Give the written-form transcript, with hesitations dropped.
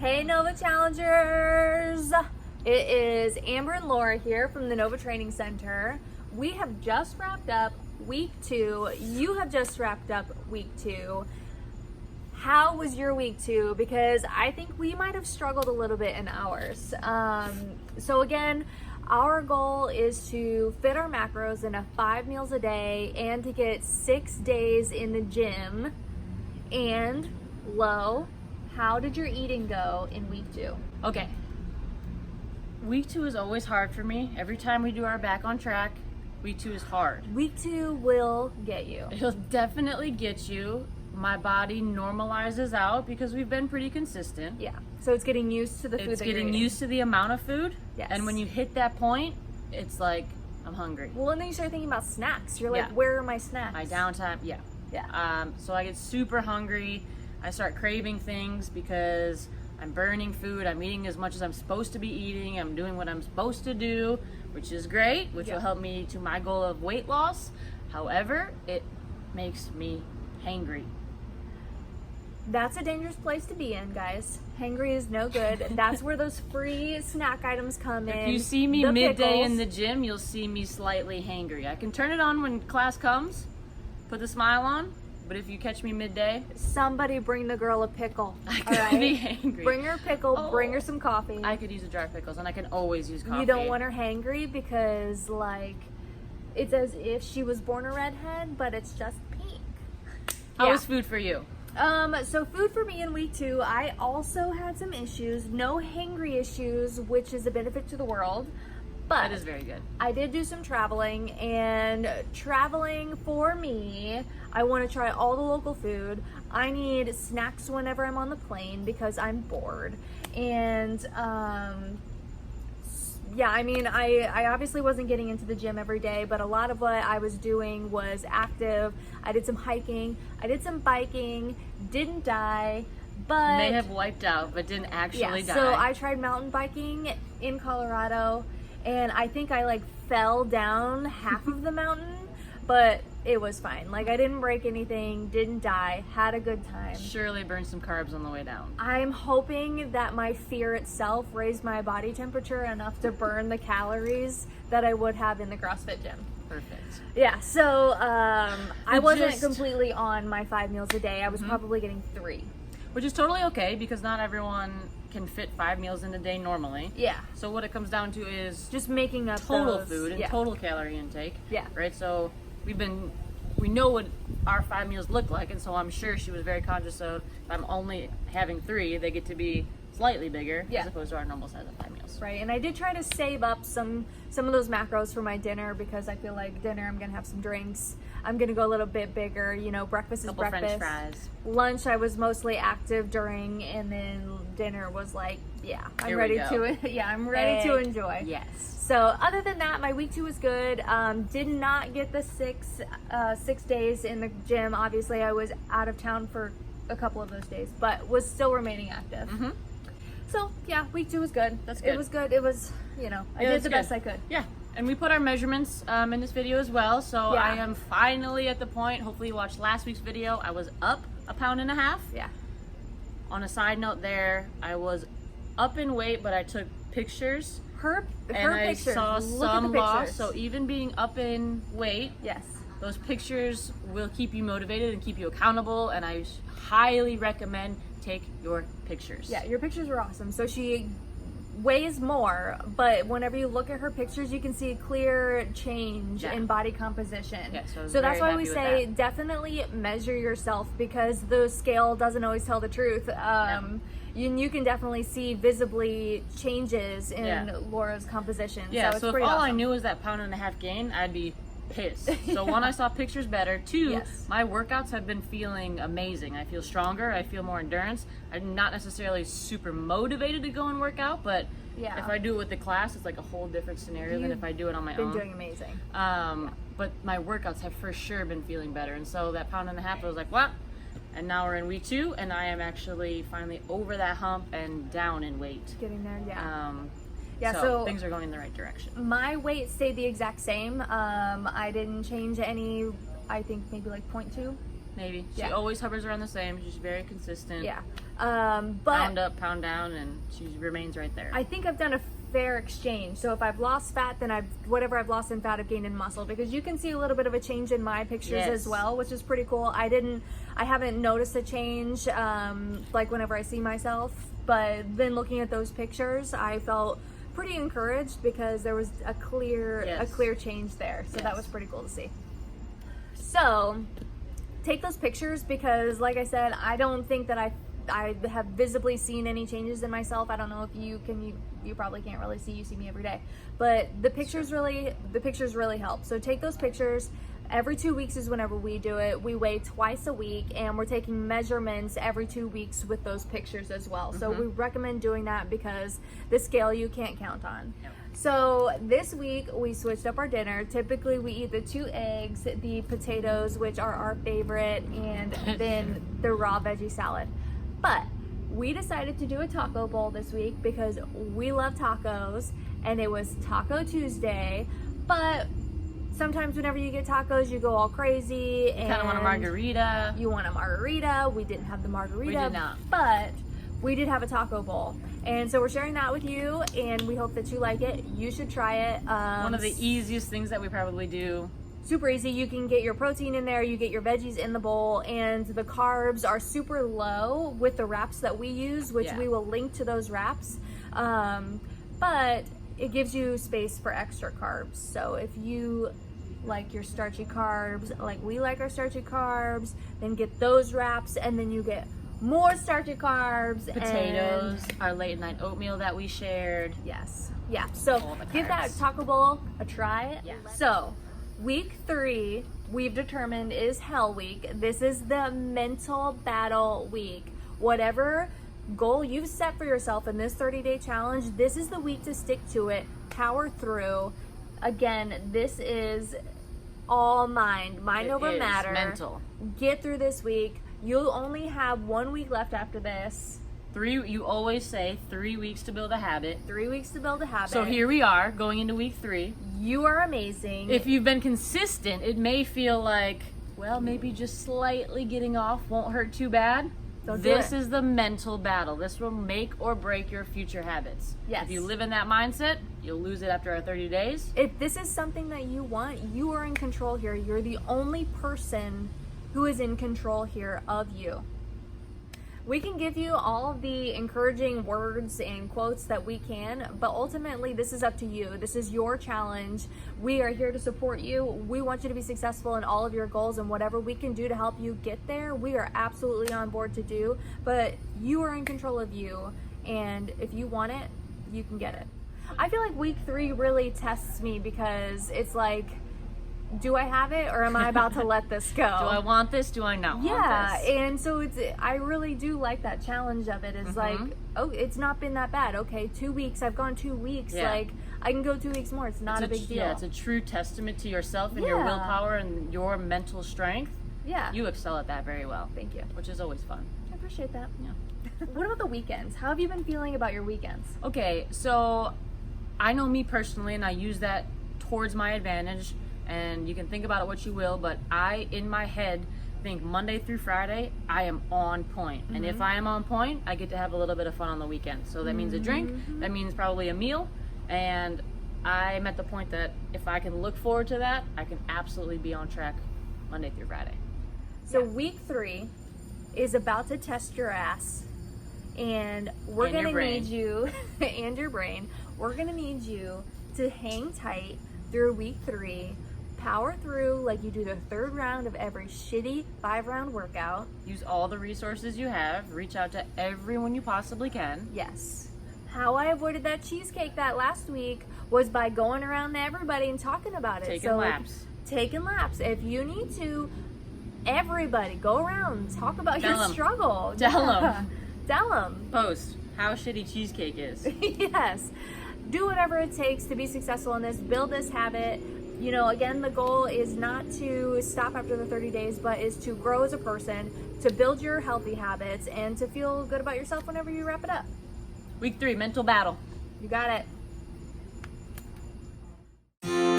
Hey Nova Challengers! It is Amber and Laura here from the Nova Training Center. We have just wrapped up week 2. You have just wrapped up week 2. How was your week 2? Because I think we might have struggled a little bit in ours. So again, our goal is to fit our macros into 5 meals a day and to get 6 days in the gym. And Lo, how did your eating go in week 2? Okay. Week 2 is always hard for me. Every time we do our back on track, week 2 is hard. Week 2 will get you. It'll definitely get you. My body normalizes out because we've been pretty consistent. Yeah. So it's getting used to the food. It's that you're getting eating. used to the amount of food. Yes. And when you hit that point, it's like, I'm hungry. Well, and then you start thinking about snacks. You're like, Yeah. where are my snacks? My downtime, yeah. Yeah. So I get super hungry. I start craving things because I'm burning food. I'm eating as much as I'm supposed to be eating. I'm doing what I'm supposed to do, which is great, which will help me to my goal of weight loss. However, it makes me hangry. That's a dangerous place to be in, guys. Hangry is no good. That's where those free snack items come in. If you see me The midday pickles. in the gym, you'll see me slightly hangry. I can turn it on when class comes, put the smile on, but if you catch me midday, Somebody bring the girl a pickle. I all could right? be hangry. Bring her a pickle. Oh. Bring her some coffee. I could use a jar of pickles, and I can always use coffee. You don't want her hangry because, like, it's as if she was born a redhead, but it's just pink. How was food for you? So food for me in week 2, I also had some issues. No hangry issues, which is a benefit to the world. But That is very good. I did do some traveling, and traveling for me, I want to try all the local food. I need snacks whenever I'm on the plane because I'm bored. And yeah, I mean, I obviously wasn't getting into the gym every day, but a lot of what I was doing was active. I did some hiking, I did some biking, didn't die, but May have wiped out, but didn't actually die. so I tried mountain biking in Colorado, and I think I like fell down half of the mountain, but it was fine. Like, I didn't break anything, didn't die, had a good time. Surely burned some carbs on the way down. I'm hoping that my fear itself raised my body temperature enough to burn the calories that I would have in the CrossFit gym. Perfect. Yeah, so I wasn't Just- completely on my 5 meals a day. I was probably getting 3. Which is totally okay because not everyone can fit 5 meals in a day normally. Yeah, So what it comes down to is just making up total those. food and Yeah. total calorie intake. Yeah. Right? So we know what our 5 meals look like, and so I'm sure she was very conscious of, if I'm only having 3, they get to be slightly bigger Yeah. as opposed to our normal size of 5 meals. Right, and I did try to save up some of those macros for my dinner because I feel like dinner I'm gonna have some drinks. I'm gonna go a little bit bigger. You know, breakfast is Couple breakfast. French fries. Lunch I was mostly active during, and then dinner was like, yeah, I'm Here we ready go. to. Yeah, I'm ready to Egg. enjoy. Yes. So other than that, my week 2 was good. Did not get the 6 days in the gym. Obviously, I was out of town for a couple of those days, but was still remaining active. Mm-hmm. So yeah, week 2 was good. That's It good. was good. It was, you know, I Yeah, did that's the good. best I could. Yeah, and we put our measurements in this video as well. So Yeah. I am finally at the point. Hopefully you watched last week's video. I was up 1.5 pounds. Yeah. On a side note there, I was up in weight, but I took pictures Her and I pictures. saw Look some at the loss. pictures. So even being up in weight, yes. those pictures will keep you motivated and keep you accountable. And I highly recommend take your pictures. Yeah, your pictures were awesome. So she weighs more, but whenever you look at her pictures, you can see a clear change Yeah. in body composition. Yeah, so I was so that's very why we happy with say that. definitely measure yourself because the scale doesn't always tell the truth. You can definitely see visibly changes in Yeah. Laura's composition. Yeah, it's so if pretty all I awesome. knew was that 1.5 pound gain, I'd be pissed. So one, I saw pictures better. 2, Yes. my workouts have been feeling amazing. I feel stronger. I feel more endurance. I'm not necessarily super motivated to go and work out, but Yeah. if I do it with the class, it's like a whole different scenario than You've if I do it on my been own. doing amazing. But my workouts have for sure been feeling better. And so that 1.5 pounds, I was like, what? And now we're in week 2, and I am actually finally over that hump and down in weight. Getting there, yeah. Yeah, so so things are going in the right direction. my weight stayed the exact same. I didn't change any. I think maybe like 0.2 maybe. She Yeah. always hovers around the same. She's very consistent. Yeah. But Pound up, pound down, and she remains right there. I think I've done a fair exchange. So if I've lost fat, then whatever I've lost in fat, I've gained in muscle, because you can see a little bit of a change in my pictures Yes. as well, which is pretty cool. I haven't noticed a change like whenever I see myself, but then looking at those pictures, I felt pretty encouraged because there was a clear change there. So that was pretty cool to see. So take those pictures, because like I said, I don't think that I have visibly seen any changes in myself. I don't know if you probably can't really see, you see me every day, but the pictures really help. So take those pictures. Every 2 weeks is whenever we do it. We weigh twice a week, and we're taking measurements every 2 weeks with those pictures as well. So we recommend doing that because the scale you can't count on. Yep. So this week we switched up our dinner. Typically we eat the 2 eggs, the potatoes, which are our favorite, and then the raw veggie salad. But we decided to do a taco bowl this week because we love tacos, and it was Taco Tuesday. But sometimes whenever you get tacos, you go all crazy and Kind of want a margarita. You want a margarita. We didn't have the margarita. We did not. But we did have a taco bowl. And so we're sharing that with you, and we hope that you like it. You should try it. One of the easiest things that we probably do. Super easy. You can get your protein in there, you get your veggies in the bowl, and the carbs are super low with the wraps that we use, which we will link to those wraps. But it gives you space for extra carbs. So if you like your starchy carbs, like we like our starchy carbs, then get those wraps, and then you get more starchy carbs. Potatoes, our late night oatmeal that we shared. Yes. Yeah. So All the give that carbs. taco bowl a try. Yeah. So week 3, we've determined, is hell week. This is the mental battle week. Whatever goal you've set for yourself in this 30-day challenge, this is the week to stick to it, power through. Again, this is all mind over It is matter. mental. Get through this week. You'll only have 1 week left after this. You always say 3 weeks to build a habit. 3 weeks to build a habit. So here we are, going into week 3. You are amazing. If you've been consistent, it may feel like, well, maybe just slightly getting off won't hurt too bad. Don't do This it. is the mental battle. This will make or break your future habits. Yes. If you live in that mindset, you'll lose it after our 30 days. If this is something that you want, you are in control here. You're the only person who is in control here of you. We can give you all of the encouraging words and quotes that we can, but ultimately this is up to you. This is your challenge. We are here to support you. We want you to be successful in all of your goals, and whatever we can do to help you get there, we are absolutely on board to do, but you are in control of you, and if you want it, you can get it. I feel like week 3 really tests me, because it's like, do I have it, or am I about to let this go? Do I want this? Do I not want this? And so I really do like that challenge of it. It's like, oh, it's not been that bad. Okay, 2 weeks. I've gone 2 weeks. Yeah. Like, I can go 2 weeks more. It's not a big deal. Yeah, it's a true testament to yourself and your willpower and your mental strength. Yeah. You excel at that very well. Thank you. Which is always fun. I appreciate that. Yeah. What about the weekends? How have you been feeling about your weekends? Okay, so I know me personally, and I use that towards my advantage. And you can think about it what you will, but I, in my head, think Monday through Friday, I am on point. And if I am on point, I get to have a little bit of fun on the weekend. So that means a drink, that means probably a meal. And I'm at the point that if I can look forward to that, I can absolutely be on track Monday through Friday. So week 3 is about to test your ass. And we're And your going to brain. need you, and your brain, we're going to need you to hang tight through week 3. Power through like you do the 3rd round of every shitty 5-round workout. Use all the resources you have. Reach out to everyone you possibly can. Yes. How I avoided that cheesecake that last week was by going around to everybody and talking about it. Taking laps. Taking laps. If you need to, everybody go around, talk about Tell your 'em. struggle. Tell 'em. Tell them. Post how shitty cheesecake is. Yes. Do whatever it takes to be successful in this. Build this habit. You know, again, the goal is not to stop after the 30 days, but is to grow as a person, to build your healthy habits, and to feel good about yourself whenever you wrap it up. Week 3, mental battle. You got it.